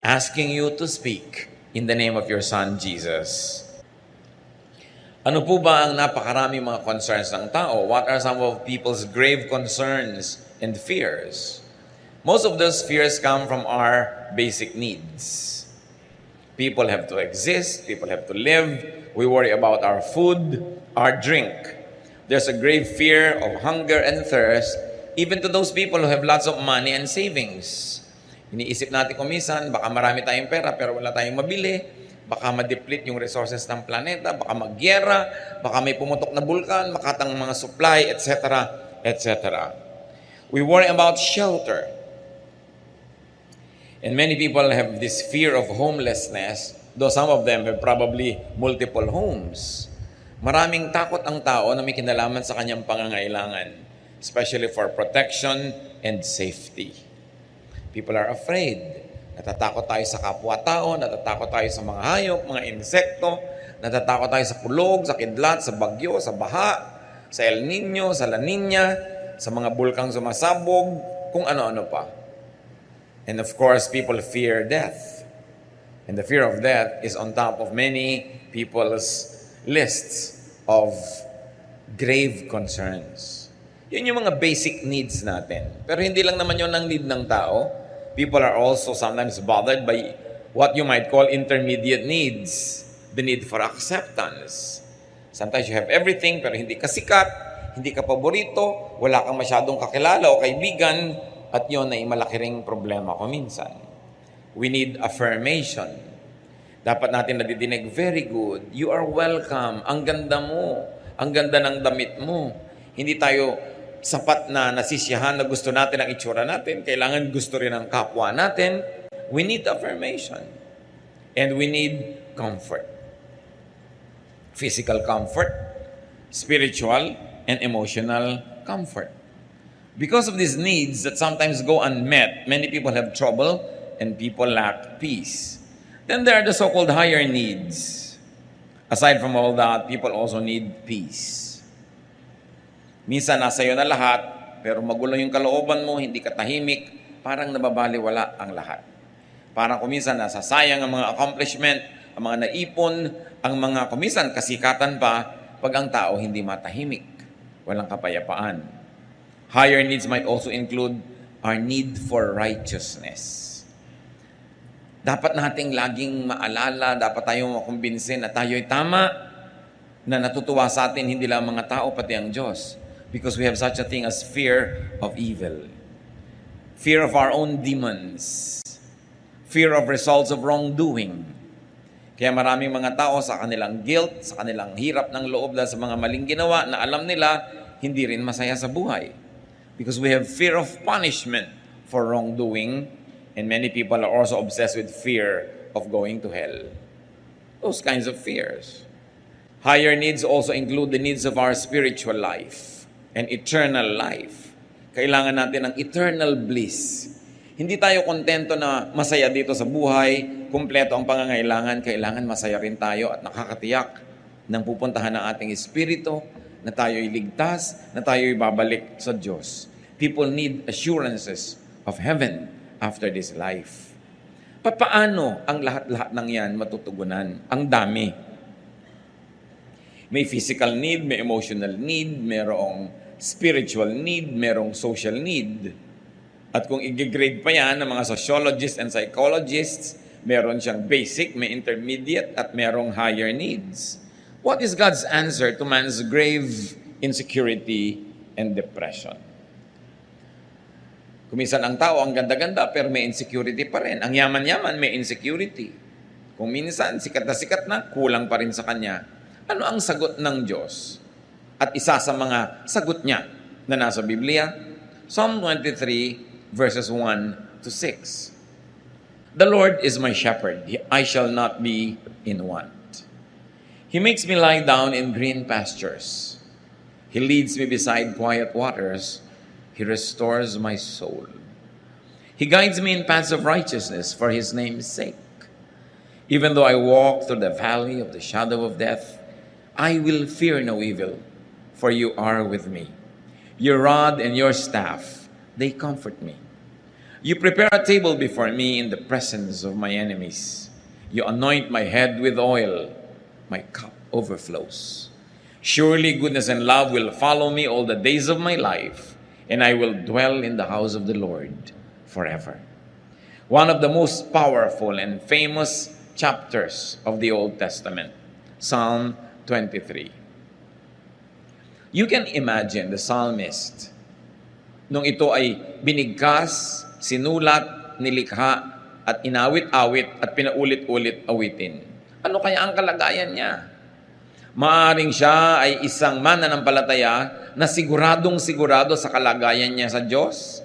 asking you to speak in the name of your Son, Jesus. Ano po ba ang napakaraming mga concerns ng tao? What are some of people's grave concerns and fears? Most of those fears come from our basic needs. People have to exist, people have to live. We worry about our food, our drink. There's a grave fear of hunger and thirst, even to those people who have lots of money and savings. Iniisip natin kung minsan, baka marami tayong pera pero wala tayong mabili, baka ma-deplete yung resources ng planeta, baka magyera, baka may pumutok na bulkan, makatang mga supply, etc., etc. We worry about shelter. And many people have this fear of homelessness, though some of them have probably multiple homes. Maraming takot ang tao na may kinalaman sa kanyang pangangailangan, especially for protection and safety. People are afraid. Natatakot tayo sa kapwa-tao, natatakot tayo sa mga hayop, mga insekto, natatakot tayo sa kulog, sa kidlat, sa bagyo, sa baha, sa El Nino, sa La Nina, sa mga bulkang sumasabog, kung ano-ano pa. And of course, people fear death. And the fear of death is on top of many people's lists of grave concerns. Yun yung mga basic needs natin. Pero hindi lang naman yun ang need ng tao. People are also sometimes bothered by what you might call intermediate needs. The need for acceptance. Sometimes you have everything pero hindi ka sikat, hindi ka paborito, wala kang masyadong kakilala o kaibigan, at yun ay malaki ring problema ko minsan. We need affirmation. Dapat natin nadidinig, very good, you are welcome, ang ganda mo, ang ganda ng damit mo. Hindi tayo sapat na nasisiyahan na gusto natin ang itsura natin. Kailangan gusto rin ang kapwa natin. We need affirmation. And we need comfort. Physical comfort, spiritual, and emotional comfort. Because of these needs that sometimes go unmet, many people have trouble and people lack peace. Then there are the so-called higher needs. Aside from all that, people also need peace. Minsan nasa iyo na lahat, pero magulo yung kalooban mo, hindi ka tahimik, parang nababaliwala ang lahat. Parang kuminsan nasasayang ang mga accomplishment, ang mga naipon, ang mga kuminsan kasikatan pa, pag ang tao hindi matahimik, walang kapayapaan. Higher needs might also include our need for righteousness. Dapat nating laging maalala, dapat tayong makumbinsin na tayo'y tama, na natutuwa sa atin hindi lang mga tao, pati ang Diyos. Because we have such a thing as fear of evil. Fear of our own demons. Fear of results of wrongdoing. Kaya maraming mga tao sa kanilang guilt, sa kanilang hirap ng loob dahil sa mga maling ginawa na alam nila, hindi rin masaya sa buhay. Because we have fear of punishment for wrongdoing, and many people are also obsessed with fear of going to hell. Those kinds of fears. Higher needs also include the needs of our spiritual life and eternal life. Kailangan natin ng eternal bliss. Hindi tayo kontento na masaya dito sa buhay, kumpleto ang pangangailangan, kailangan masaya rin tayo at nakakatiyak ng pupuntahan ng ating espiritu, na tayo'y ligtas, na tayo'y babalik sa Diyos. People need assurances of heaven after this life. Paano ang lahat-lahat ng yan matutugunan? Ang dami. May physical need, may emotional need, mayroong spiritual need, mayroong social need. At kung i-grade pa yan ng mga sociologists and psychologists, meron siyang basic, may intermediate, at merong higher needs. What is God's answer to man's grave insecurity and depression? Kuminsan ang tao, ang ganda-ganda, pero may insecurity pa rin. Ang yaman-yaman, may insecurity. Kung minsan, sikat na, kulang pa rin sa kanya. Ano ang sagot ng Diyos? At isa sa mga sagot niya na nasa Biblia, Psalm 23, verses 1 to 6. The Lord is my shepherd, I shall not be in want. He makes me lie down in green pastures. He leads me beside quiet waters. He restores my soul. He guides me in paths of righteousness for His name's sake. Even though I walk through the valley of the shadow of death, I will fear no evil, for you are with me. Your rod and your staff, they comfort me. You prepare a table before me in the presence of my enemies. You anoint my head with oil. My cup overflows. Surely goodness and love will follow me all the days of my life, and I will dwell in the house of the Lord forever. One of the most powerful and famous chapters of the Old Testament, Psalm 23. You can imagine the psalmist nung ito ay binigkas, sinulat, nilikha, at inawit-awit at pinaulit-ulit awitin. Ano kaya ang kalagayan niya? Maaring siya ay isang mananampalataya na siguradong-sigurado sa kalagayan niya sa Diyos.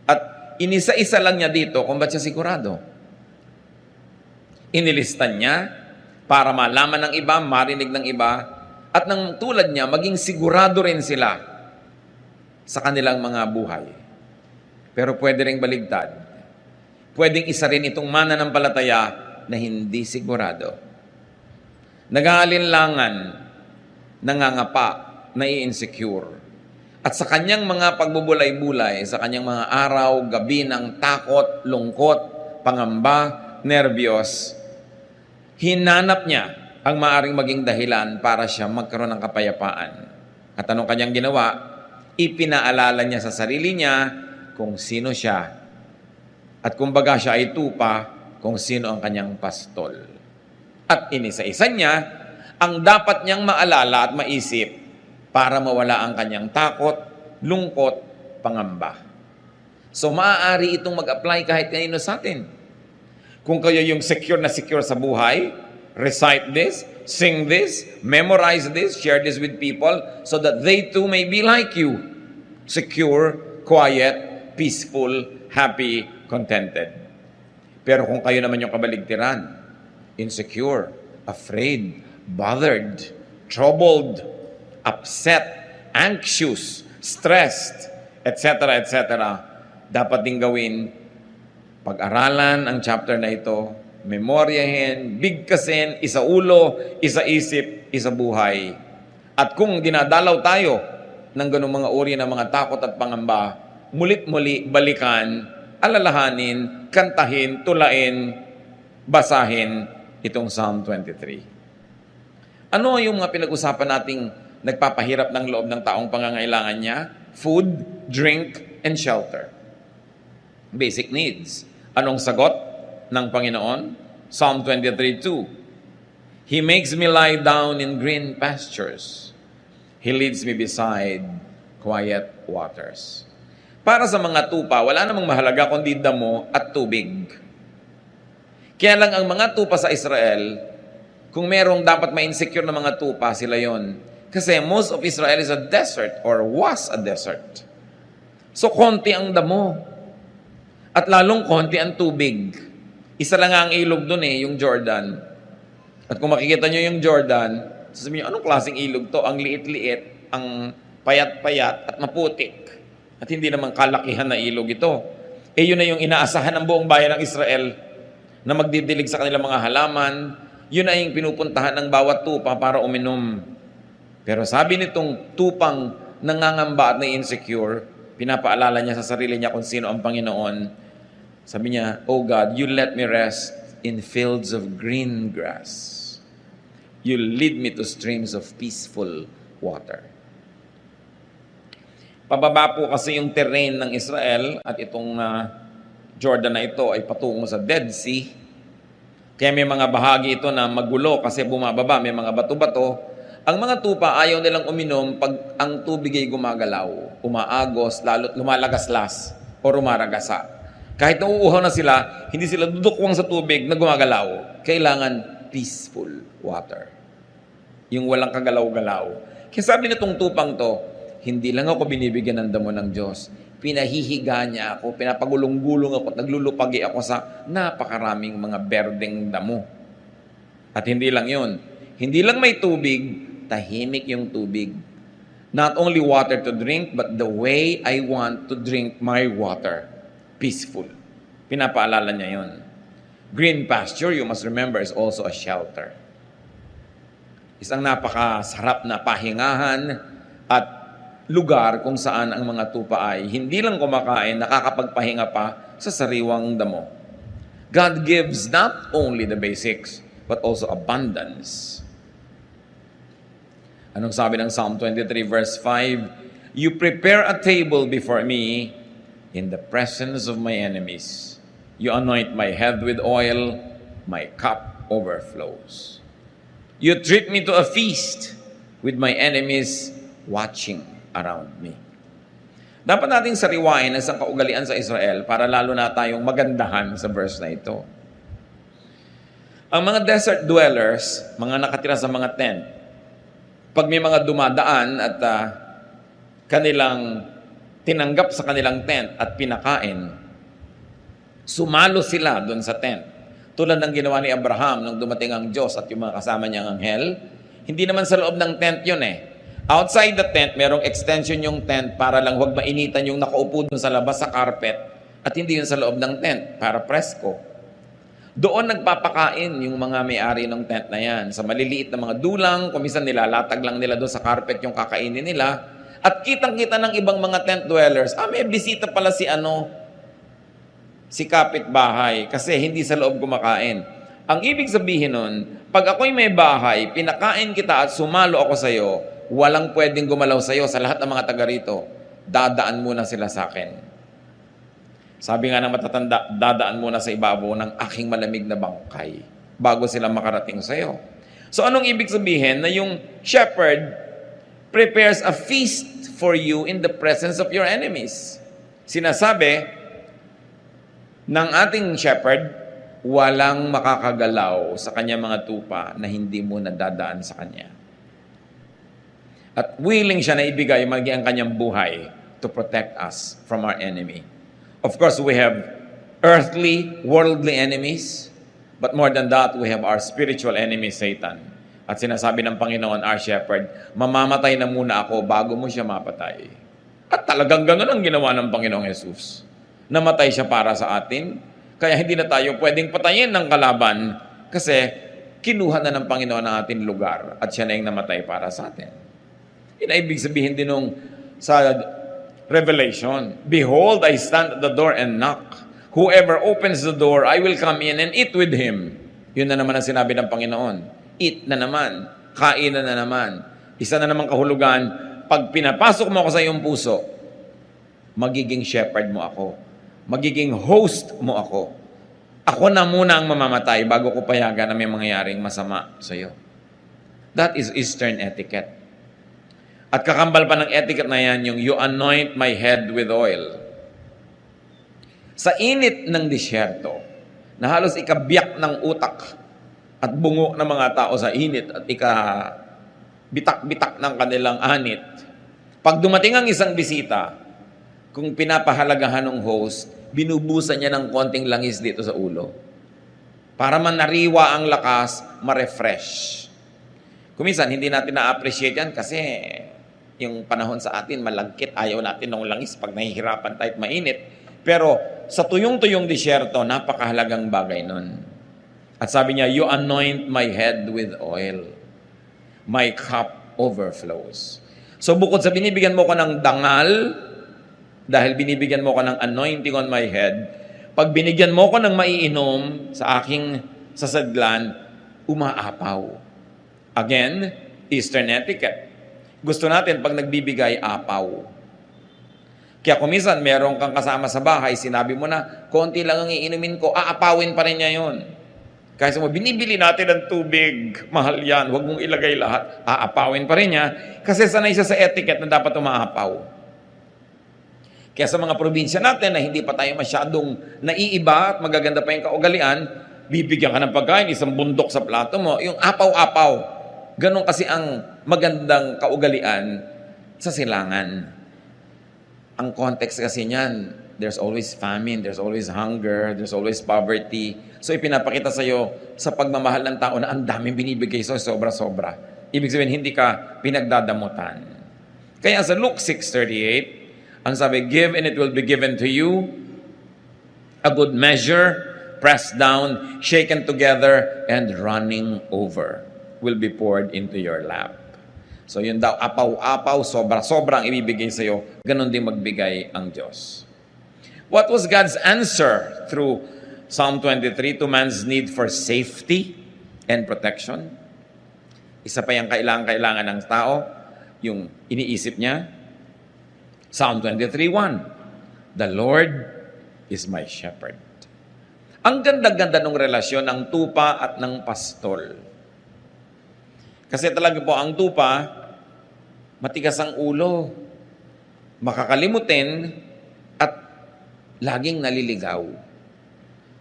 At inisa-isa lang niya dito kung ba't siya sigurado. Inilistan niya para malaman ng iba, marinig ng iba, at nang tulad niya, maging sigurado rin sila sa kanilang mga buhay. Pero pwede ring baligtad. Pwedeng isa rin itong mananampalataya na hindi sigurado. Nag-aalinlangan, nangangapa, nai-insecure. At sa kanyang mga pagbubulay-bulay, sa kanyang mga araw, gabi ng takot, lungkot, pangamba, nerbiyos, hinanap niya ang maaring maging dahilan para siya magkaroon ng kapayapaan. At anong kanyang ginawa? Ipinaalala niya sa sarili niya kung sino siya. At kumbaga siya ay tupa kung sino ang kanyang pastol. At inisa-isa niya ang dapat niyang maalala at maisip para mawala ang kanyang takot, lungkot, pangamba. So maaari itong mag-apply kahit kanino sa atin. Kung kayo yung secure na secure sa buhay, recite this, sing this, memorize this, share this with people so that they too may be like you. Secure, quiet, peaceful, happy, contented. Pero kung kayo naman yung kabaligtiran, insecure, afraid, bothered, troubled, upset, anxious, stressed, etc., etc., dapat din gawin, pag-aralan ang chapter na ito, memoryahin, bigkasin, isa ulo, isa isip, isa buhay. At kung dinadalaw tayo ng ganung mga uri ng mga takot at pangamba, mulit-muli balikan, alalahanin, kantahin, tulain, basahin itong Psalm 23. Ano yung mga pinag-usapan nating nagpapahirap ng loob ng taong pangangailangan niya? Food, drink, and shelter. Basic needs. Anong sagot ng Panginoon? Psalm 23:2. He makes me lie down in green pastures. He leads me beside quiet waters. Para sa mga tupa, wala namang mahalaga kundi damo at tubig. Kaya lang ang mga tupa sa Israel, kung merong dapat ma-insecure na mga tupa, sila yon. Kasi most of Israel is a desert or was a desert. So konti ang damo. At lalong konti ang tubig. Isa lang ang ilog doon yung Jordan. At kung makikita nyo yung Jordan, sasabihin nyo, anong klaseng ilog to? Ang liit-liit, ang payat-payat at maputik. At hindi naman kalakihan na ilog ito. Yun na yung inaasahan ng buong bayan ng Israel na magdidilig sa kanilang mga halaman. Yun na yung pinupuntahan ng bawat tupa para uminom. Pero sabi nitong tupang nangangamba at na-insecure, pinapaalala niya sa sarili niya kung sino ang Panginoon. Sabi niya, "Oh God, you let me rest in fields of green grass. You lead me to streams of peaceful water." Pababa po kasi yung terrain ng Israel at itong Jordan na ito ay patungo sa Dead Sea. Kaya may mga bahagi ito na magulo kasi bumababa, may mga bato-bato. Ang mga tupa ayaw nilang uminom pag ang tubig ay gumagalaw, umaagos, lalo't lumalagaslas o rumaragasa. Kahit nauuhaw na sila, hindi sila dudukwang sa tubig na gumagalaw. Kailangan peaceful water. Yung walang kagalaw-galaw. Kaya sabi nitong tupang to, hindi lang ako binibigyan ng damo ng Diyos. Pinahihiga niya ako, pinapagulong-gulong ako, naglulupagi ako sa napakaraming mga berdeng damo. At hindi lang yun. Hindi lang may tubig, tahimik yung tubig. Not only water to drink, but the way I want to drink my water. Peaceful. Pinapaalala niya yun. Green pasture, you must remember, is also a shelter. Isang napakasarap na pahingahan at lugar kung saan ang mga tupa ay hindi lang kumakain, nakakapagpahinga pa sa sariwang damo. God gives not only the basics, but also abundance. Anong sabi ng Psalm 23 verse 5? You prepare a table before me in the presence of my enemies. You anoint my head with oil, my cup overflows. You treat me to a feast with my enemies watching around me. Dapat nating sariwain ang isang kaugalian sa Israel para lalo na tayong magandahan sa verse na ito. Ang mga desert dwellers, mga nakatira sa mga tent, pag may mga dumadaan at kanilang tinanggap sa kanilang tent at pinakain, sumalo sila doon sa tent. Tulad ng ginawa ni Abraham nung dumating ang Diyos at yung mga kasama niyang anghel. Hindi naman sa loob ng tent yun eh. Outside the tent, merong extension yung tent para lang huwag mainitan yung nakaupo doon sa labas sa carpet at hindi yun sa loob ng tent para presko. Doon nagpapakain yung mga may-ari ng tent na yan. Sa maliliit na mga dulang, kumisan nilalatag lang nila doon sa carpet yung kakainin nila. At kitang-kita ng ibang mga tent dwellers, may bisita pala si kapitbahay kasi hindi sa loob kumakain. Ang ibig sabihin nun, pag ako'y may bahay, pinakain kita at sumalo ako sa'yo, walang pwedeng gumalaw sa'yo sa lahat ng mga taga rito. Dadaan muna sila sa akin. Sabi nga ng matatanda, dadaan muna sa ibabaw ng aking malamig na bangkay bago sila makarating sa'yo. So anong ibig sabihin? Na yung shepherd prepares a feast for you in the presence of your enemies. Sinasabi ng ating shepherd, walang makakagalaw sa kanya mga tupa na hindi mo nadadaan sa kanya. At willing siya na ibigay maging ang kanyang buhay to protect us from our enemy. Of course, we have earthly, worldly enemies, but more than that, we have our spiritual enemy, Satan. At sinasabi ng Panginoon, our shepherd, mamamatay na muna ako bago mo siya mapatay. At talagang ganoon ang ginawa ng Panginoong Jesus. Namatay siya para sa atin, kaya hindi na tayo pwedeng patayin ng kalaban kasi kinuha na ng Panginoon ang ating lugar at siya na yung namatay para sa atin. Yun ay ibig sabihin din nung sa Revelation, behold, I stand at the door and knock. Whoever opens the door, I will come in and eat with him. Yun na naman ang sinabi ng Panginoon. Eat na naman. Kain na naman. Isa na naman kahulugan, pag pinapasok mo ako sa iyong puso, magiging shepherd mo ako. Magiging host mo ako. Ako na muna ang mamamatay bago ko payagan na may mangyayaring masama sa iyo. That is Eastern etiquette. At kakambal pa ng etiquette na yan, yung you anoint my head with oil. Sa init ng disyerto, na halos ikabiyak ng utak at bungo ng mga tao sa init at ikabitak-bitak ng kanilang anit, pag dumating ang isang bisita, kung pinapahalagahan ng host, binubusan niya ng konting langis dito sa ulo. Para manariwa ang lakas, ma-refresh. Kuminsan, hindi natin na-appreciate yan kasi yung panahon sa atin, malagkit, ayaw natin ng langis pag nahihirapan tayo at mainit. Pero sa tuyong-tuyong disyerto, napakahalagang bagay nun. At sabi niya, you anoint my head with oil. My cup overflows. So bukod sa binibigyan mo ko ng dangal, dahil binibigyan mo ko ng anointing on my head, pag binigyan mo ko ng maiinom sa aking sasadlan, umaapaw. Again, Eastern etiquette. Gusto natin pag nagbibigay, apaw. Kaya kumisan, meron kang kasama sa bahay, sinabi mo na, konti lang ang iinumin ko, aapawin pa rin niya yun. Kaya sa mo, binibili natin ng tubig, mahal yan, huwag mong ilagay lahat, aapawin pa rin niya, kasi sanay siya sa etiquette na dapat umaapaw. Kaya sa mga probinsya natin na hindi pa tayo masyadong naiiba at magaganda pa yung kaugalian, bibigyan ka ng pagkain, isang bundok sa plato mo, yung apaw-apaw. Ganon kasi ang magandang kaugalian sa silangan. Ang context kasi niyan, there's always famine, there's always hunger, there's always poverty. So ipinapakita sa iyo sa pagmamahal ng tao na ang daming binibigay sa'yo, sobra-sobra. Ibig sabihin, hindi ka pinagdadamutan. Kaya sa Luke 6:38, ang sabi, give and it will be given to you, a good measure, pressed down, shaken together, and running over will be poured into your lap. So yun daw, apaw-apaw, sobra-sobra ang ibibigay sa'yo, ganun din magbigay ang Diyos. What was God's answer through Psalm 23 to man's need for safety and protection? Isa pa yung kailangan ng tao, yung iniisip niya. Psalm 23:1, the Lord is my shepherd. Ang ganda-ganda ng relasyon ng tupa at ng pastol. Kasi talaga po ang tupa, matigas ang ulo, makakalimutin, at laging naliligaw.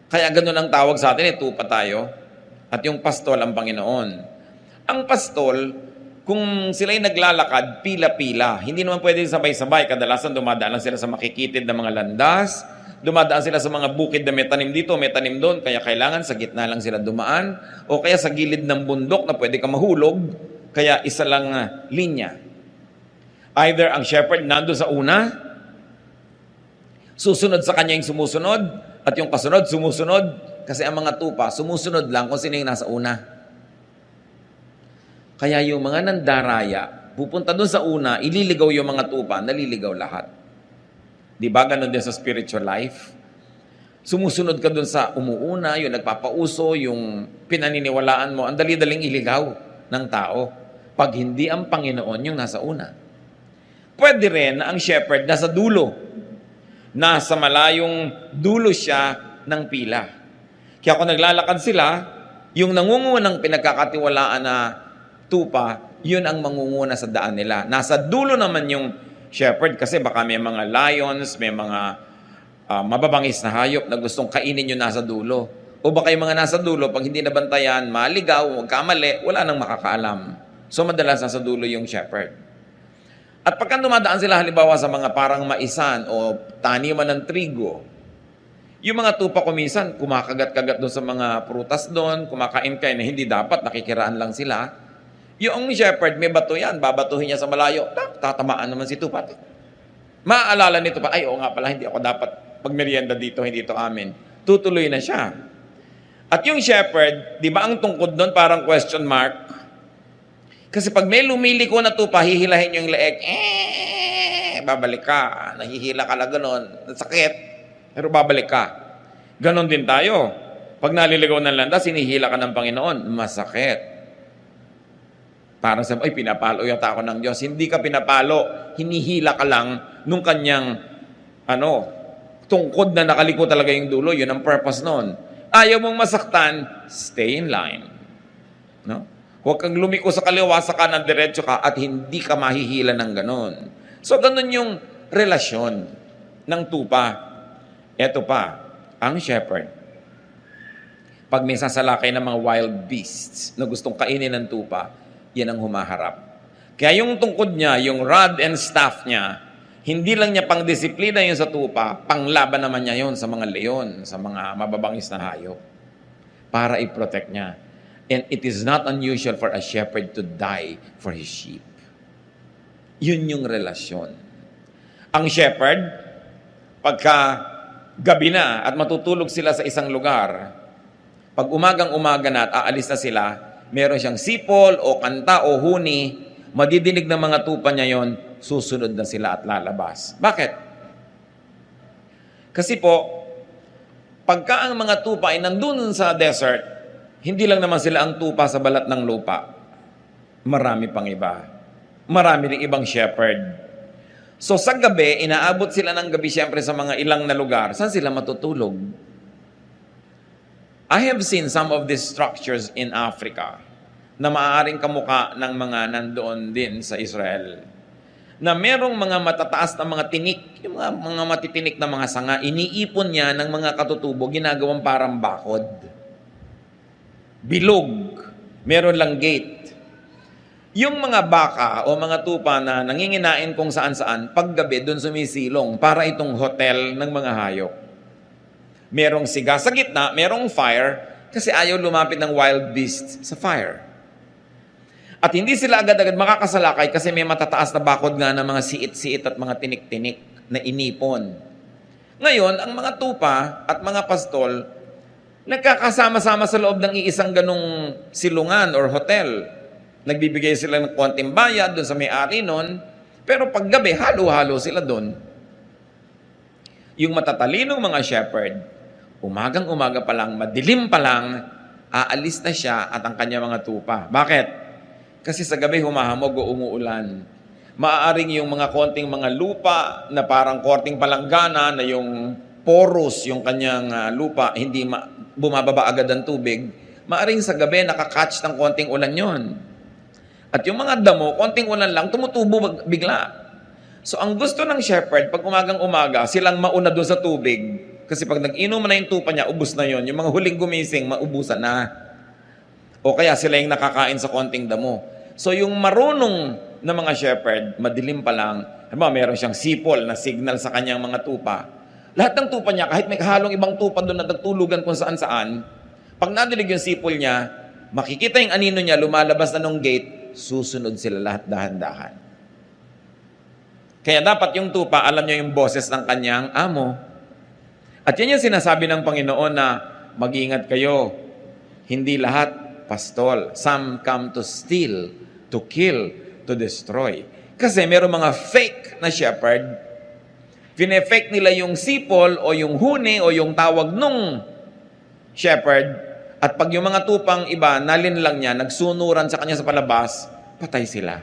Kaya ganun ang tawag sa atin, tupa tayo, at yung pastol ang Panginoon. Ang pastol, kung sila'y naglalakad, pila-pila, hindi naman pwede sabay-sabay, kadalasan dumadaan lang sila sa makikitid na mga landas, dumadaan sila sa mga bukid na may tanim dito, may tanim doon, kaya kailangan sa gitna lang sila dumaan, o kaya sa gilid ng bundok na pwede ka mahulog, kaya isa lang linya. Either ang shepherd nando sa una, susunod sa kanya yung sumusunod, at yung kasunod, sumusunod, kasi ang mga tupa, sumusunod lang kung sino yung nasa una. Kaya yung mga nandaraya, pupunta doon sa una, ililigaw yung mga tupa, naliligaw lahat. Di ba ganun din sa spiritual life? Sumusunod ka doon sa umuuna, yung nagpapauso, yung pinaniniwalaan mo, ang dali-daling iligaw ng tao. Pag hindi ang Panginoon yung nasa una. Pwede rin na ang shepherd nasa dulo. Nasa malayong dulo siya ng pila. Kaya kung naglalakad sila, yung nangungunang pinagkakatiwalaan na tupa, yun ang mangunguna sa daan nila. Nasa dulo naman yung shepherd kasi baka may mga lions, may mga mababangis na hayop na gustong kainin yung nasa dulo. O baka yung mga nasa dulo, pag hindi nabantayan, maligaw, magkamali, wala nang makakaalam. So madalas nasa dulo yung shepherd. At pagka dumadaan sila halimbawa sa mga parang maisan o taniman ng trigo, yung mga tupa ko minsan, kumakagat-kagat doon sa mga prutas doon, kumakain-kain na hindi dapat, nakikiraan lang sila. Yung shepherd, may bato yan, babatuhin niya sa malayo, tatamaan naman si tupa. Maaalala nito pa, ay oo nga pala, hindi ako dapat magmerienda dito, hindi ito amin. Tutuloy na siya. At yung shepherd, di ba ang tungkod doon parang question mark? Kasi pag may lumiliko na tupa, hihilahin yung leeg, babalik ka. Nahihila ka lang ganon. Sakit, pero babalik ka. Ganon din tayo. Pag naliligaw ng landas, hinihila ka ng Panginoon, masakit. Parang sabi, ay, pinapalo yata ako ng Diyos. Hindi ka pinapalo, hinihila ka lang nung kanyang, tungkod na nakaliko talaga yung dulo. Yun ang purpose nun. Ayaw mong masaktan, stay in line. No? Huwag kang lumiko sa kaliwa, sa kanan, diretso ka, at hindi ka mahihila ng ganon. So, ganon yung relasyon ng tupa. Eto pa, ang shepherd. Pag may sasalakay ng mga wild beasts na gustong kainin ng tupa, yan ang humaharap. Kaya yung tungkod niya, yung rod and staff niya, hindi lang niya pang-disiplina yun sa tupa, panglaban naman niya yun sa mga leon, sa mga mababangis na hayop, para i-protect niya. And it is not unusual for a shepherd to die for his sheep. Yun yung relasyon. Ang shepherd, pagka gabi na at matutulog sila sa isang lugar, pag umagang-umaga na at aalis na sila, meron siyang sipol o kanta o huni, madidinig ng mga tupa niya yon, susunod na sila at lalabas. Bakit? Kasi po, pagka ang mga tupa ay nandun sa desert, hindi lang naman sila ang tupa sa balat ng lupa. Marami pang iba. Marami ring ibang shepherd. So sa gabi, inaabot sila ng gabi siyempre sa mga ilang na lugar. Saan sila matutulog? I have seen some of these structures in Africa na maaaring kamuka ng mga nandoon din sa Israel. Na merong mga matataas na mga tinik, yung mga matitinik na mga sanga, iniipon niya ng mga katutubo, ginagawang parang bakod. Bilog, meron lang gate. Yung mga baka o mga tupa na nanginginain kung saan-saan, paggabi doon sumisilong para itong hotel ng mga hayop. Merong siga sa gitna, merong fire, kasi ayaw lumapit ng wild beast sa fire. At hindi sila agad-agad makakasalakay kasi may matataas na bakod nga ng mga siit-siit at mga tinik-tinik na inipon. Ngayon, ang mga tupa at mga pastol, nagkakasama-sama sa loob ng iisang ganong silungan or hotel Nagbibigay sila ng konting bayad doon sa may-ari nun, pero paggabi, halo-halo sila doon. Yung matatalinong mga shepherd, umagang-umaga pa lang, madilim pa lang, aalis na siya at ang kanya mga tupa. Bakit? Kasi sa gabi humahamog o umuulan. Maaaring yung mga konting mga lupa na parang korting palanggana na yung porous, yung kanyang lupa, hindi bumababa agad ang tubig, maaaring sa gabi nakakatch ng konting ulan yon. At yung mga damo, konting ulan lang, tumutubo bigla. So ang gusto ng shepherd, pag umagang-umaga, silang mauna doon sa tubig. Kasi pag nag-inom na yung tupa niya, ubus na yon. Yung mga huling gumising, maubusan na. O kaya sila yung nakakain sa konting damo. So yung marunong na mga shepherd, madilim pa lang, meron siyang sipol na signal sa kanyang mga tupa. Lahat ng tupa niya, kahit may halong ibang tupa doon na nagtulugan kung saan-saan, pag nadilig yung sipol niya, makikita yung anino niya, lumalabas na nung gate, susunod sila lahat dahan-dahan. Kaya dapat yung tupa, alam niya yung boses ng kanyang amo. At yan yung sinasabi ng Panginoon na mag-ingat kayo. Hindi lahat pastol. Some come to steal, to kill, to destroy. Kasi meron mga fake na shepherd. Fine-fake nila yung sipol o yung huni o yung tawag nung shepherd. At pag yung mga tupang iba, nalin lang niya, nagsunuran sa kanya sa palabas, patay sila.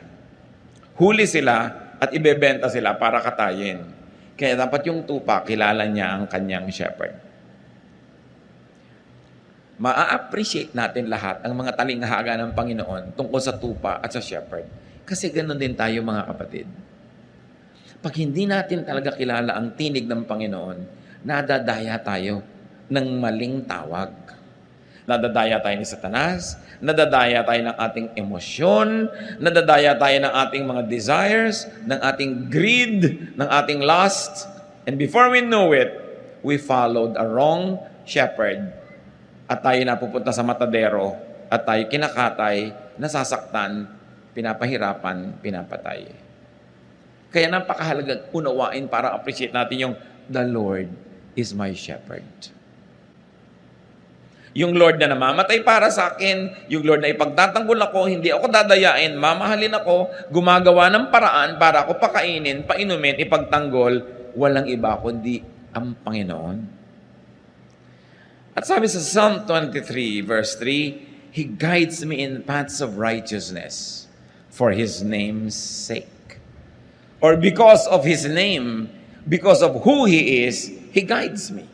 Huli sila at ibebenta sila para katayin. Kaya dapat yung tupa, kilala niya ang kanyang shepherd. Ma-appreciate natin lahat ang mga talinghaga ng Panginoon tungkol sa tupa at sa shepherd. Kasi ganoon din tayo mga kapatid. Pag hindi natin talaga kilala ang tinig ng Panginoon, nadadaya tayo ng maling tawag. Nadadaya tayo ni Satanas, nadadaya tayo ng ating emosyon, nadadaya tayo ng ating mga desires, ng ating greed, ng ating lust. And before we know it, we followed a wrong shepherd. At tayo napupunta sa matadero, at tayo kinakatay, nasasaktan, pinapahirapan, pinapatay. Kaya napakahalaga unawain para appreciate natin yung the Lord is my shepherd. Yung Lord na namamatay para sa akin, yung Lord na ipagtatanggol ako, hindi ako dadayain, mamahalin ako, gumagawa ng paraan para ako pakainin, painumin, ipagtanggol, walang iba kundi ang Panginoon. At sabi sa Psalm 23 verse 3, He guides me in paths of righteousness for His name's sake. Or because of His name, because of who He is, He guides me.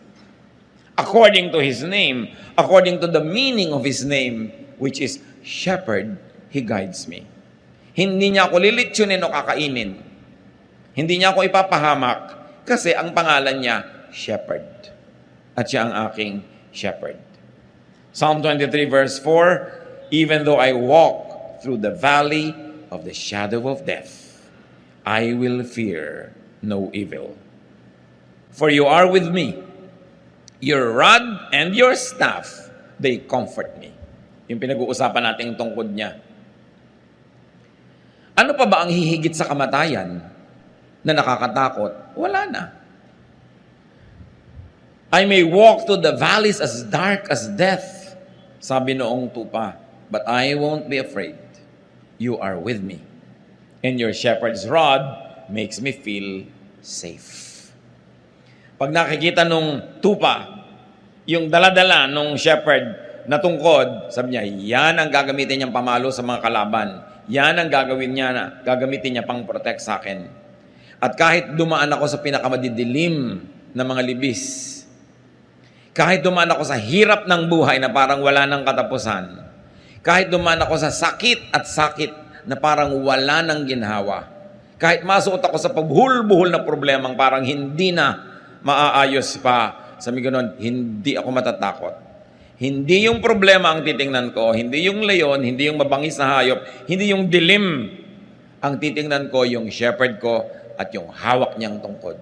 According to His name, according to the meaning of His name, which is shepherd, He guides me. Hindi niya ako lilitsunin o kakainin. Hindi niya ako ipapahamak kasi ang pangalan niya, shepherd. At siya ang aking shepherd. Psalm 23 verse 4, Even though I walk through the valley of the shadow of death, I will fear no evil. For you are with me. Your rod and your staff, they comfort me. Yung pinag-uusapan natin tungkod niya. Ano pa ba ang hihigit sa kamatayan na nakakatakot? Wala na. I may walk through the valleys as dark as death, sabi noong tupa, but I won't be afraid. You are with me. And your shepherd's rod makes me feel safe. Pag nakikita nung tupa, yung daladala nung shepherd na tungkod, sabi niya, yan ang gagamitin niyang pamalo sa mga kalaban. Yan ang gagamitin niya pang protect sa akin. At kahit dumaan ako sa pinakamadidilim na mga libis, kahit dumaan ako sa hirap ng buhay na parang wala ng katapusan, kahit dumaan ako sa sakit na parang wala ng ginhawa, kahit masuot ako sa pagbuhol-buhol na problemang parang hindi na maaayos pa, sabi ganon, hindi ako matatakot. Hindi yung problema ang titingnan ko, hindi yung leon, hindi yung mabangis na hayop, hindi yung dilim. Ang titingnan ko, yung shepherd ko at yung hawak niyang tungkod.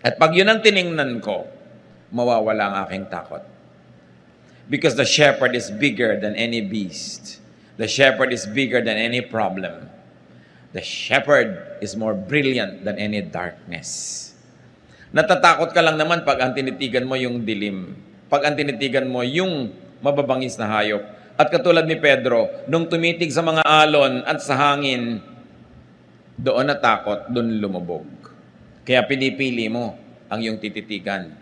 At pag yun ang tiningnan ko, mawawala ang aking takot. Because the shepherd is bigger than any beast. The shepherd is bigger than any problem. The shepherd is more brilliant than any darkness. Natatakot ka lang naman pag ang tinitigan mo yung dilim. Pag ang tinitigan mo yung mababangis na hayop. At katulad ni Pedro, nung tumitig sa mga alon at sa hangin, doon natakot, doon lumubog. Kaya pinipili mo ang iyong tititigan.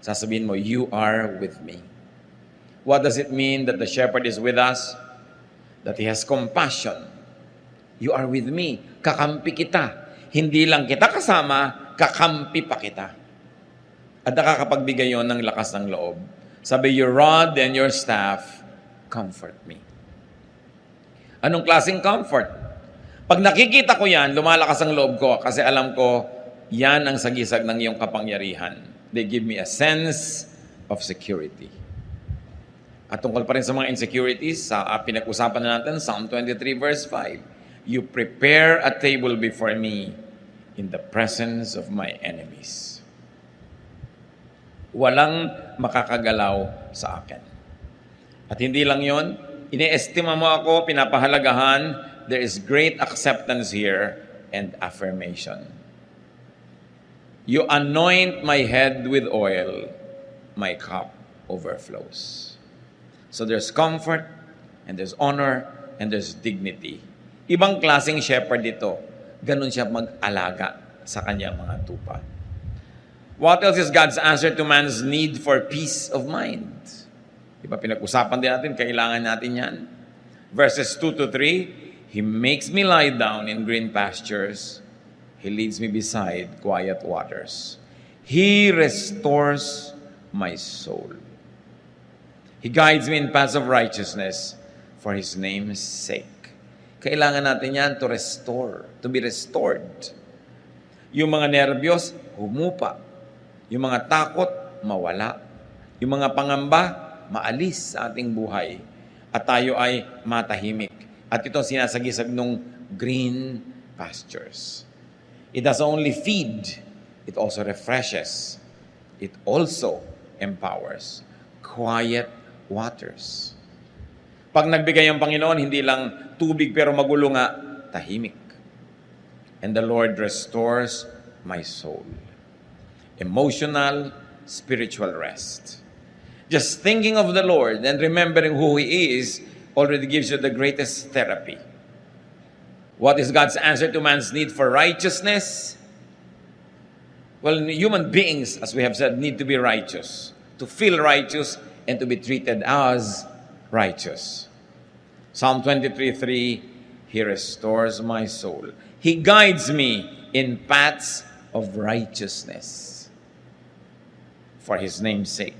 Sasabihin mo, you are with me. What does it mean that the shepherd is with us? That he has compassion. You are with me. Kakampi kita. Hindi lang kita kasama, kakampi pa kita. At nakakapagbigay yon ng lakas ng loob. Sabi, your rod and your staff comfort me. Anong klaseng comfort? Pag nakikita ko yan, lumalakas ang loob ko kasi alam ko, yan ang sagisag ng iyong kapangyarihan. They give me a sense of security. At tungkol pa rin sa mga insecurities, sa pinag-usapan na natin, Psalm 23 verse 5, you prepare a table before me in the presence of my enemies. Walang makakagalaw sa akin. At hindi lang yon, iniestima mo ako, pinapahalagahan, there is great acceptance here and affirmation. You anoint my head with oil, my cup overflows. So there's comfort, and there's honor, and there's dignity. Ibang klaseng shepherd dito. Ganun siya mag-alaga sa kanyang mga tupa. What else is God's answer to man's need for peace of mind? Diba pinag-usapan din natin, kailangan natin yan. Verses 2 to 3, He makes me lie down in green pastures. He leads me beside quiet waters. He restores my soul. He guides me in paths of righteousness for His name's sake. Kailangan natin yan to restore, to be restored. Yung mga nervyos, humupa. Yung mga takot, mawala. Yung mga pangamba, maalis sa ating buhay. At tayo ay matahimik. At ito sinasagisag ng green pastures. It does only feed, it also refreshes. It also empowers. Quiet waters. Pag nagbigay ang Panginoon, hindi lang tubig pero magulo nga, tahimik. And the Lord restores my soul. Emotional, spiritual rest. Just thinking of the Lord and remembering who He is already gives you the greatest therapy. What is God's answer to man's need for righteousness? Well, human beings, as we have said, need to be righteous. To feel righteous and to be treated as righteous. Psalm 23:3, He restores my soul. He guides me in paths of righteousness for His name's sake.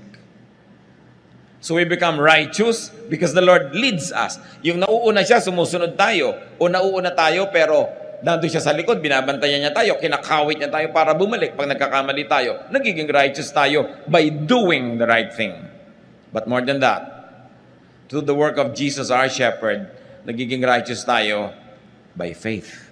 So we become righteous because the Lord leads us. Yung nauuna siya, sumusunod tayo. O nauuna tayo, pero nandun siya sa likod, binabantayan niya tayo, kinakawit niya tayo para bumalik. Pag nagkakamali tayo, nagiging righteous tayo by doing the right thing. But more than that, through the work of Jesus, our shepherd, nagiging righteous tayo by faith.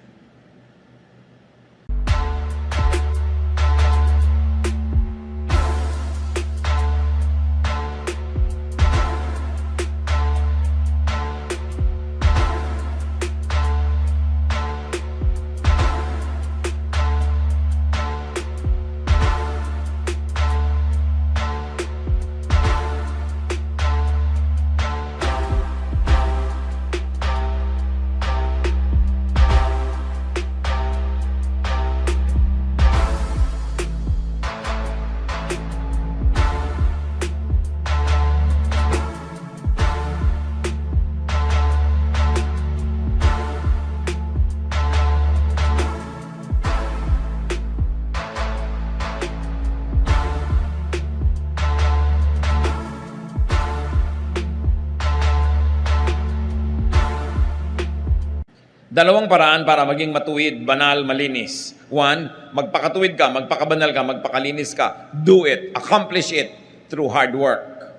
Dalawang paraan para maging matuwid, banal, malinis. One, magpakatuwid ka, magpakabanal ka, magpakalinis ka. Do it, accomplish it through hard work.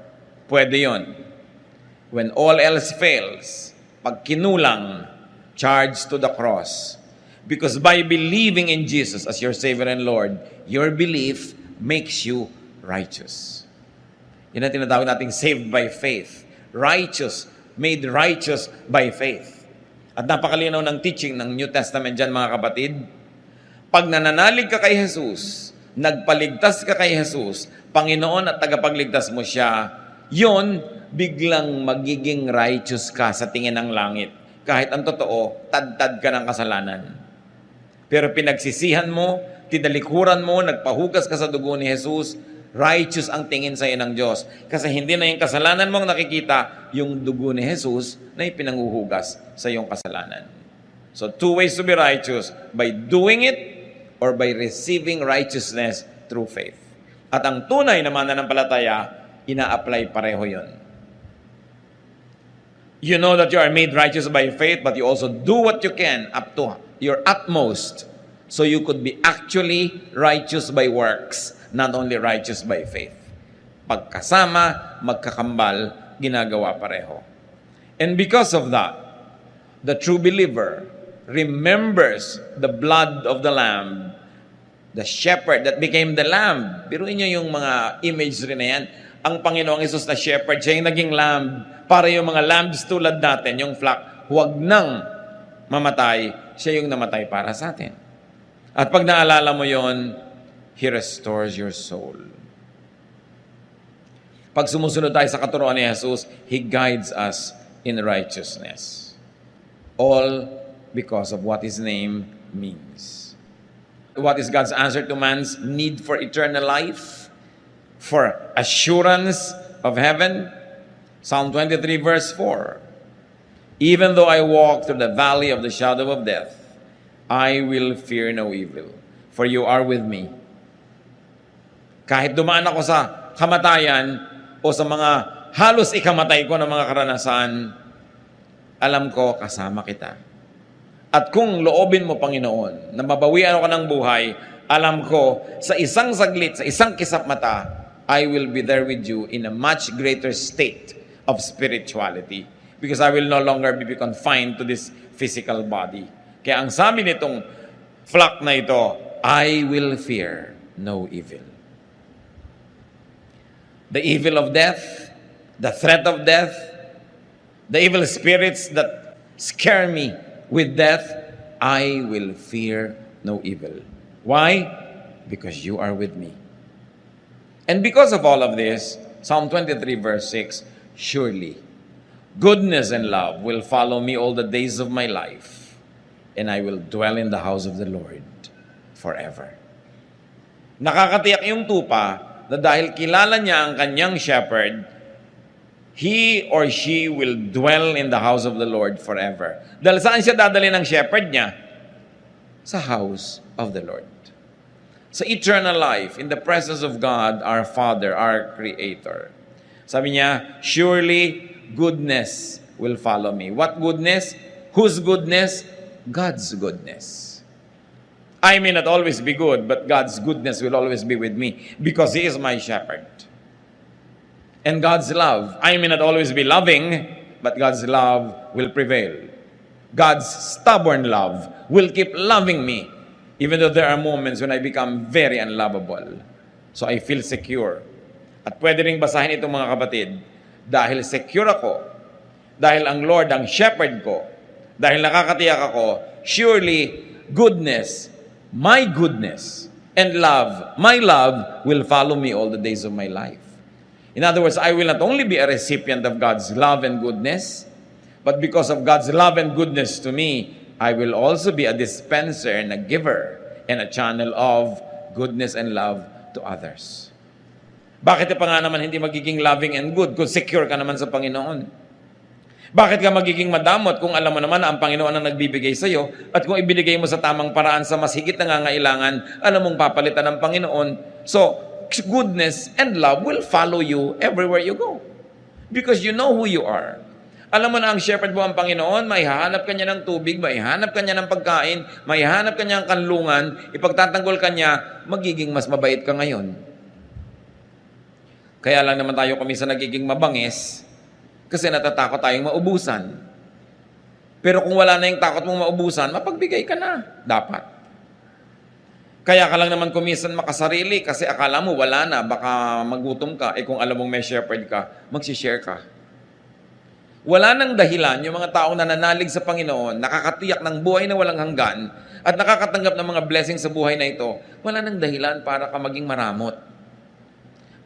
Pwede yon. When all else fails, pag kinulang, charge to the cross. Because by believing in Jesus as your Savior and Lord, your belief makes you righteous. Yan ang tinatawag nating saved by faith. Righteous, made righteous by faith. At napakalinaw ng teaching ng New Testament dyan, mga kapatid. Pag nananalig ka kay Jesus, nagpaligtas ka kay Jesus, Panginoon at tagapagligtas mo siya, yon biglang magiging righteous ka sa tingin ng langit. Kahit ang totoo, tad-tad ka ng kasalanan. Pero pinagsisihan mo, tinalikuran mo, nagpahugas ka sa dugo ni Jesus, righteous ang tingin sa iyo ng Diyos. Kasi hindi na yung kasalanan mo ang nakikita, yung dugo ni Jesus na ipinanghuhugas sa iyong kasalanan. So, two ways to be righteous, by doing it or by receiving righteousness through faith. At ang tunay na mananampalataya, ina-apply pareho yun. You know that you are made righteous by faith, but you also do what you can up to your utmost so you could be actually righteous by works, not only righteous by faith. Pagkasama, magkakambal, ginagawa pareho. And because of that, the true believer remembers the blood of the Lamb, the shepherd that became the lamb. Biruin niyo yung mga imagery na yan. Ang Panginoong Hesus na shepherd, siya yung naging lamb para yung mga lambs tulad natin, yung flock, huwag nang mamatay, siya yung namatay para sa atin. At pag naalala mo yon, He restores your soul. Pag sumusunod tayo sa katuruan ni Jesus, He guides us in righteousness. All because of what His name means. What is God's answer to man's need for eternal life? For assurance of heaven? Psalm 23 verse 4. Even though I walk through the valley of the shadow of death, I will fear no evil, for you are with me. Kahit dumaan ako sa kamatayan o sa mga halos ikamatay ko ng mga karanasan, alam ko kasama kita. At kung loobin mo, Panginoon, na mabawian ako ng buhay, alam ko sa isang saglit, sa isang kisap mata, I will be there with you in a much greater state of spirituality. Because I will no longer be confined to this physical body. Kaya ang sabi nitong flock na ito, I will fear no evil. The evil of death, the threat of death, the evil spirits that scare me with death, I will fear no evil. Why? Because you are with me. And because of all of this, Psalm 23 verse 6, surely goodness and love will follow me all the days of my life, and I will dwell in the house of the Lord forever. Nakakatiyak yung tupa na dahil kilala niya ang kanyang shepherd, he or she will dwell in the house of the Lord forever. Dahil saan siya dadali ng shepherd niya? Sa house of the Lord. Sa eternal life, in the presence of God, our Father, our Creator. Sabi niya, surely goodness will follow me. What goodness? Whose goodness? God's goodness. I may not always be good, but God's goodness will always be with me because He is my shepherd. And God's love, I may not always be loving, but God's love will prevail. God's stubborn love will keep loving me, even though there are moments when I become very unlovable. So I feel secure. At pwede rin basahin itong mga kapatid, dahil secure ako, dahil ang Lord ang shepherd ko, dahil nakakatiyak ako, surely goodness, my goodness, and love, my love, will follow me all the days of my life. In other words, I will not only be a recipient of God's love and goodness, but because of God's love and goodness to me, I will also be a dispenser and a giver and a channel of goodness and love to others. Bakit pa nga naman hindi magiging loving and good kung secure ka naman sa Panginoon? Bakit ka magiging madamot kung alam mo naman na ang Panginoon ang nagbibigay sa iyo at kung ibinigay mo sa tamang paraan sa mas higit na nangangailangan, alam mong papalitan ng Panginoon. So, goodness and love will follow you everywhere you go. Because you know who you are. Alam mo na ang shepherd mo ang Panginoon, may hahanap ka niya ng tubig, may hanap ka niya ng pagkain, may hanap ka niya ng kanlungan, ipagtatanggol ka niya, magiging mas mabait ka ngayon. Kaya lang naman tayo kumisa nagiging mabangis kasi natatakot tayong maubusan. Pero kung wala na yung takot mong maubusan, mapagbigay ka na. Dapat. Kaya ka lang naman kumisan makasarili kasi akala mo wala na, baka magutom ka. Kung alam mong may shepherd ka, magsishare ka. Wala nang dahilan yung mga taong nananalig sa Panginoon, nakakatiyak ng buhay na walang hanggan, at nakakatanggap ng mga blessings sa buhay na ito, wala nang dahilan para ka maging maramot.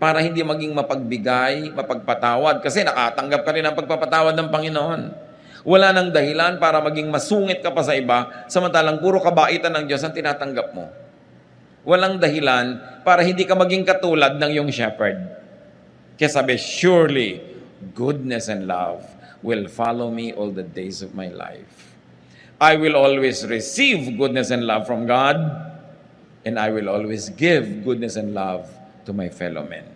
para hindi maging mapagbigay, mapagpatawad. Kasi nakatanggap ka rin ng pagpapatawad ng Panginoon. Wala nang dahilan para maging masungit ka pa sa iba, samantalang puro kabaitan ng Diyos ang tinatanggap mo. Walang dahilan para hindi ka maging katulad ng iyong shepherd. Kaya sabi, surely, goodness and love will follow me all the days of my life. I will always receive goodness and love from God, and I will always give goodness and love to my fellow men.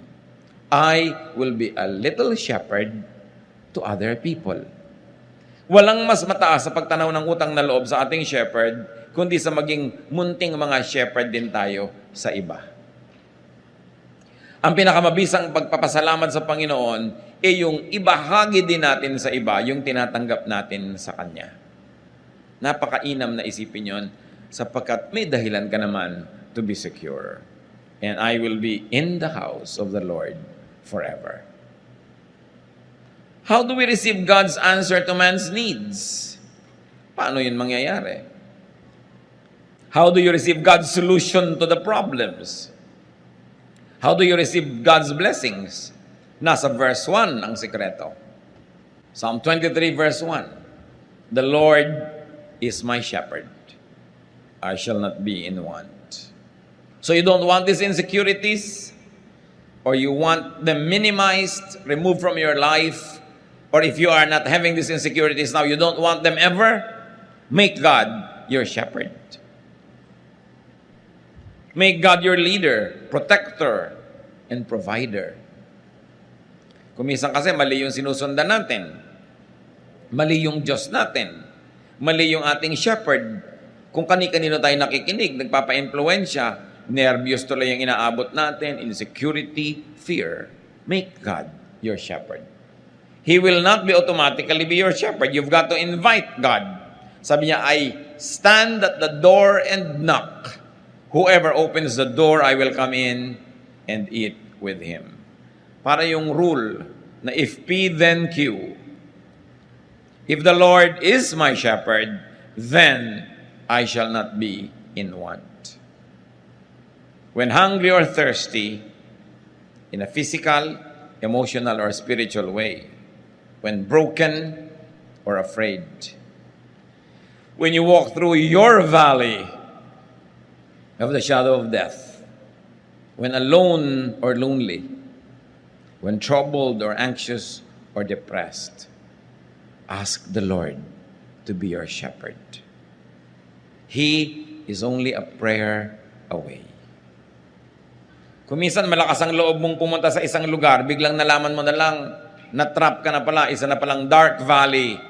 I will be a little shepherd to other people. Walang mas mataas sa pagtanaw ng utang na loob sa ating shepherd, kundi sa maging munting mga shepherd din tayo sa iba. Ang pinakamabisang pagpapasalamat sa Panginoon ay yung ibahagi din natin sa iba, yung tinatanggap natin sa Kanya. Napakainam na isipin yon, sapagkat may dahilan ka naman to be secure. And I will be in the house of the Lord forever. How do we receive God's answer to man's needs? Paano yun mangyayari? How do you receive God's solution to the problems? How do you receive God's blessings? Nasa verse 1 ang sikreto. Psalm 23 verse 1. The Lord is my shepherd. I shall not be in want. So you don't want these insecurities, or you want them minimized, removed from your life, or if you are not having these insecurities now, you don't want them ever, make God your shepherd. Make God your leader, protector, and provider. Kuminsan kasi mali yung sinusundan natin. Mali yung Diyos natin. Mali yung ating shepherd. Kung kani-kanino tayo nakikinig, nagpapa-impluensya, nervyos tuloy yung inaabot natin, insecurity, fear. Make God your shepherd. He will not be automatically be your shepherd. You've got to invite God. Sabi niya, I stand at the door and knock. Whoever opens the door, I will come in and eat with him. Para yung rule na if P, then Q. If the Lord is my shepherd, then I shall not be in want. When hungry or thirsty, in a physical, emotional, or spiritual way. When broken or afraid. When you walk through your valley of the shadow of death. When alone or lonely. When troubled or anxious or depressed. Ask the Lord to be your shepherd. He is only a prayer away. Kung minsan malakas ang loob mong pumunta sa isang lugar, biglang nalaman mo na lang, na-trap ka na pala, isa na palang dark valley.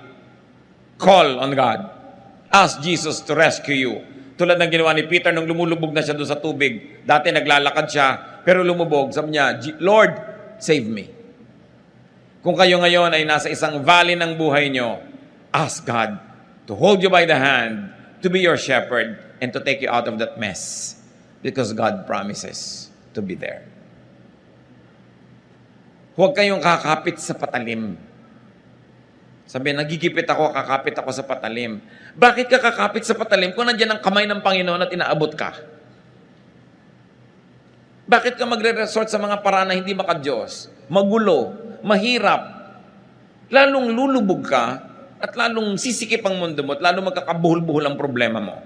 Call on God. Ask Jesus to rescue you. Tulad ng ginawa ni Peter nung lumulubog na siya doon sa tubig. Dati naglalakad siya, pero lumubog. Sabi niya, Lord, save me. Kung kayo ngayon ay nasa isang valley ng buhay nyo, ask God to hold you by the hand, to be your shepherd, and to take you out of that mess. Because God promises to be there. Huwag kayong kakapit sa patalim. Sabi, nagigipit ako, kakapit ako sa patalim. Bakit ka kakapit sa patalim kung nandiyan ang kamay ng Panginoon at inaabot ka? Bakit ka magre-resort sa mga paraan na hindi maka-Diyos? Magulo, mahirap. Lalong lulubog ka at lalong sisikip ang mundo mo at lalong magkakabuhol-buhol ang problema mo.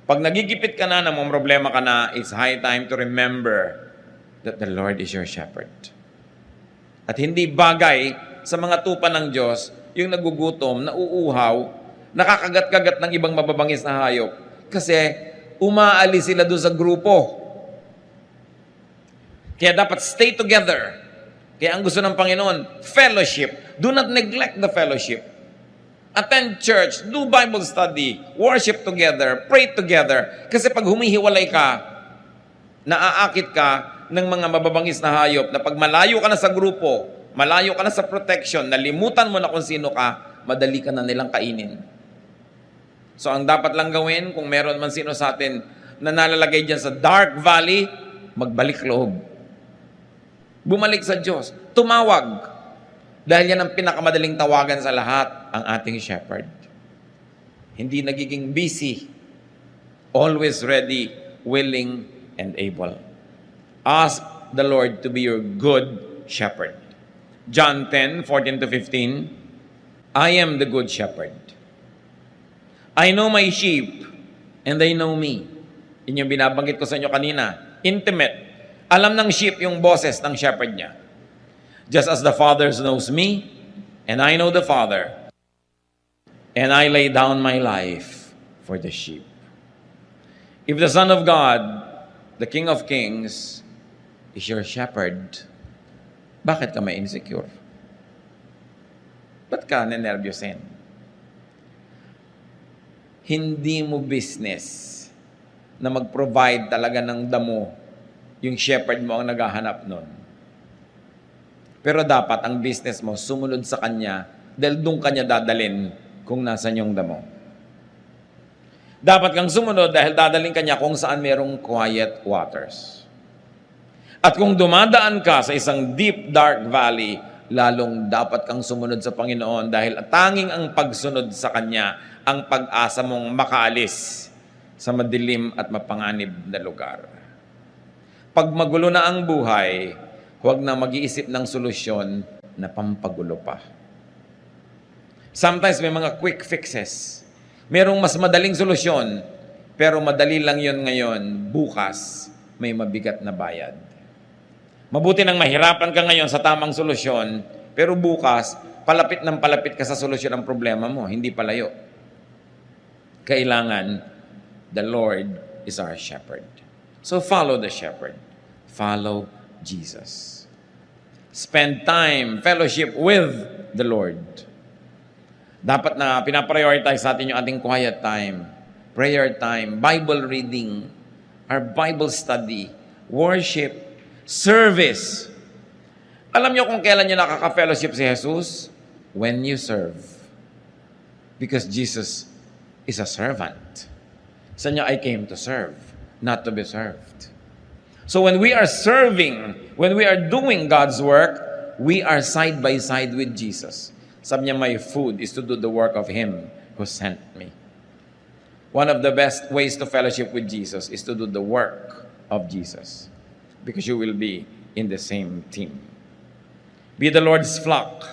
Pag nagigipit ka na, namang problema ka na, it's high time to remember that the Lord is your shepherd. At hindi bagay sa mga tupa ng Diyos yung nagugutom, nauuhaw, nakakagat-kagat ng ibang mababangis na hayop. Kasi umaalis sila doon sa grupo. Kaya dapat stay together. Kaya ang gusto ng Panginoon, fellowship. Do not neglect the fellowship. Attend church, do Bible study, worship together, pray together. Kasi pag humihiwalay ka, naaakit ka ng mga mababangis na hayop na pag malayo ka na sa grupo, malayo ka na sa protection, nalimutan mo na kung sino ka, madali ka na nilang kainin. So ang dapat lang gawin, kung meron man sino sa atin na nalalagay dyan sa dark valley, magbalik loob. Bumalik sa Diyos. Tumawag. Dahil yan ang pinakamadaling tawagan sa lahat, ang ating shepherd. Hindi nagiging busy. Always ready, willing, and able. Ask the Lord to be your good shepherd. John 10:14 to 15, I am the good shepherd. I know my sheep, and they know me. Yun yung binabanggit ko sa inyo kanina. Intimate. Alam ng sheep yung boses ng shepherd niya. Just as the Father knows me, and I know the Father, and I lay down my life for the sheep. If the Son of God, the King of Kings, is your shepherd, bakit ka may insecure? Ba't ka nenervyusin? Hindi mo business na mag-provide talaga ng damo yung shepherd mo ang naghahanap nun. Pero dapat ang business mo sumunod sa kanya dahil doon kanya dadalin kung nasan yung damo. Dapat kang sumunod dahil dadalhin kanya kung saan merong quiet waters. At kung dumadaan ka sa isang deep, dark valley, lalong dapat kang sumunod sa Panginoon dahil tanging ang pagsunod sa Kanya ang pag-asa mong makaalis sa madilim at mapanganib na lugar. Pag magulo na ang buhay, huwag na mag-iisip ng solusyon na pampagulo pa. Sometimes may mga quick fixes. Merong mas madaling solusyon, pero madali lang yon ngayon, bukas may mabigat na bayad. Mabuti nang mahirapan ka ngayon sa tamang solusyon, pero bukas, palapit ng palapit ka sa solusyon ng problema mo, hindi palayo. Kailangan, the Lord is our shepherd. So follow the shepherd. Follow Jesus. Spend time, fellowship with the Lord. Dapat na pinaprioritize natin yung ating quiet time, prayer time, Bible reading, our Bible study, worship, service. Alam niyo kung kailan niyo nakaka-fellowship si Jesus? When you serve. Because Jesus is a servant. Sa niya, I came to serve, not to be served. So when we are serving, when we are doing God's work, we are side by side with Jesus. Sabi niya, my food is to do the work of Him who sent me. One of the best ways to fellowship with Jesus is to do the work of Jesus. Because you will be in the same team. Be the Lord's flock,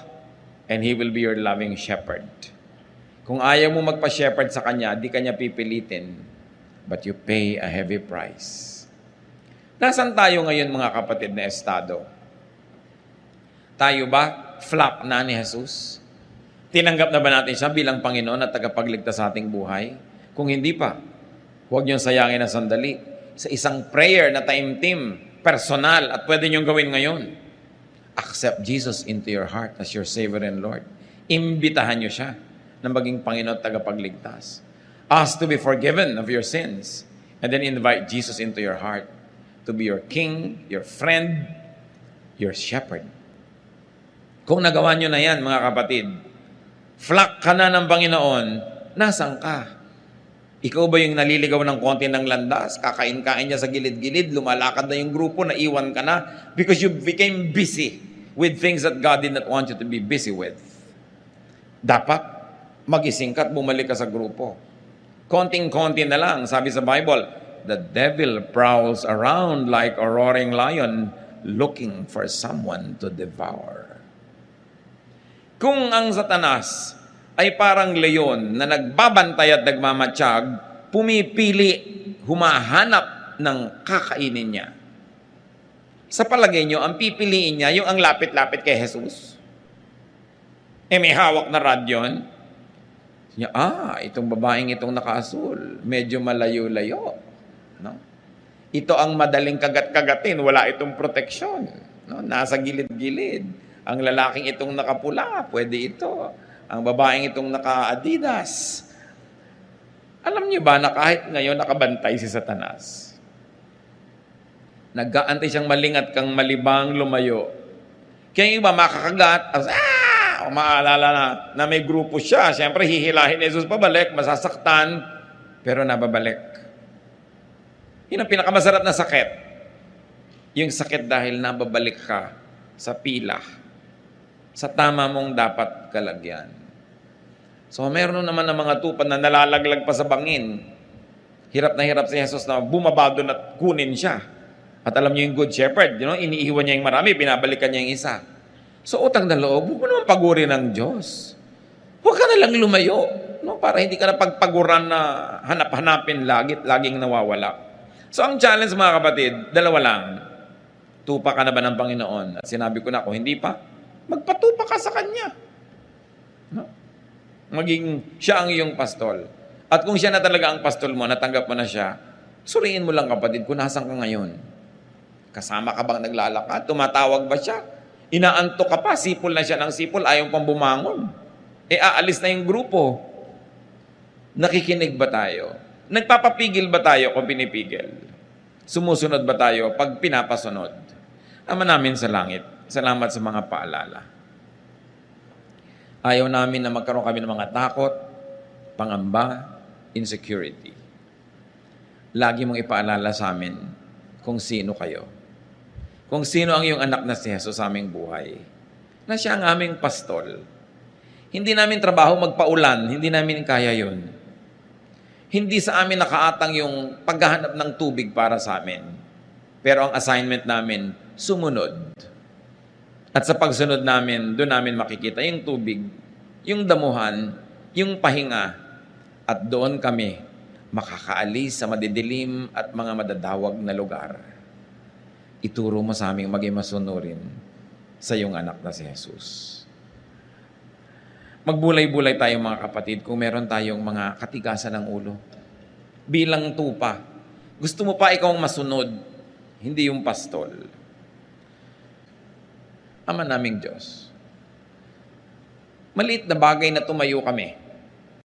and He will be your loving shepherd. Kung ayaw mo magpa-shepherd sa Kanya, di Kanya pipilitin, but you pay a heavy price. Nasaan tayo ngayon mga kapatid na estado? Tayo ba flock na ni Jesus? Tinanggap na ba natin siya bilang Panginoon at tagapagligtas sa ating buhay? Kung hindi pa, huwag niyong sayangin na sandali. Sa isang prayer na time-team, personal, at pwede niyong gawin ngayon. Accept Jesus into your heart as your Savior and Lord. Imbitahan niyo siya na maging Panginoon at tagapagligtas. Ask to be forgiven of your sins. And then invite Jesus into your heart to be your King, your friend, your shepherd. Kung nagawa niyo na yan, mga kapatid, flock ka na ng Panginoon, nasan ka? Ikaw ba yung naliligaw ng konti ng landas? Kakain-kain niya sa gilid-gilid, lumalakad na yung grupo, naiwan ka na because you became busy with things that God did not want you to be busy with. Dapat magising ka at bumalik ka sa grupo. Konting-konti na lang, sabi sa Bible, the devil prowls around like a roaring lion looking for someone to devour. Kung ang Satanas ay parang leon na nagbabantay at nagmamatsyag, pumipili, humahanap ng kakainin niya. Sa palagay niyo, ang pipiliin niya, yung ang lapit-lapit kay Jesus? May hawak na radyon. Niya, itong babaeng itong nakaasul, medyo malayo-layo. No? Ito ang madaling kagat-kagatin, wala itong proteksyon. No? Nasa gilid-gilid. Ang lalaking itong nakapula, pwede ito. Ang babaeng itong naka-Adidas. Alam niyo ba na kahit ngayon nakabantay si Satanas? Nag-aantay siyang malingat kang malibang lumayo. Kaya yung iba makakagat, maalala na may grupo siya. Siyempre, hihilahin ni Jesus pabalik, masasaktan, pero nababalik. Yun ang pinakamasarap na sakit. Yung sakit dahil nababalik ka sa pila. Sa tama mong dapat kalagyan. So, meron naman ng mga tupad na nalalaglag pa sa bangin. Hirap na hirap si Jesus na bumaba doon at kunin siya. At alam niyo yung good shepherd, iniiwan niya yung marami, binabalikan niya yung isa. So utang na loob, huwag mo naman pagurin ng Diyos. Huwag ka na lang lumayo, para hindi ka na pagpaguran na hanap-hanapin laging nawawala. So ang challenge mga kapatid, dalawa lang. Tupa ka na ba ng Panginoon? At sinabi ko na, kung hindi pa, magpatupa ka sa Kanya. Maging siya ang iyong pastol. At kung siya na talaga ang pastol mo, natanggap mo na siya, suriin mo lang kapatid kung nasan ka ngayon. Kasama ka bang naglalakad? Tumatawag ba siya? Inaantok ka pa, sipol na siya ng sipol, ayaw pang bumangon. Aalis na yung grupo. Nakikinig ba tayo? Nagpapapigil ba tayo kung pinipigil? Sumusunod ba tayo pag pinapasunod? Ama namin sa langit, salamat sa mga paalala. Ayaw namin na magkaroon kami ng mga takot, pangamba, insecurity. Lagi mong ipaalala sa amin kung sino kayo. Kung sino ang iyong anak na si Jesus sa aming buhay. Na siya ang aming pastol. Hindi namin trabaho magpaulan, hindi namin kaya yun. Hindi sa amin nakaatang yung paghahanap ng tubig para sa amin. Pero ang assignment namin, sumunod. At sa pagsunod namin, doon namin makikita yung tubig, yung damuhan, yung pahinga. At doon kami makakaalis sa madidilim at mga madadawag na lugar. Ituro mo sa aming maging masunurin sa iyong anak na si Jesus. Magbulay-bulay tayo mga kapatid kung meron tayong mga katigasan ng ulo. Bilang tupa. Gusto mo pa ikaw ang masunod, hindi yung pastol. Ama naming Diyos, maliit na bagay na tumayo kami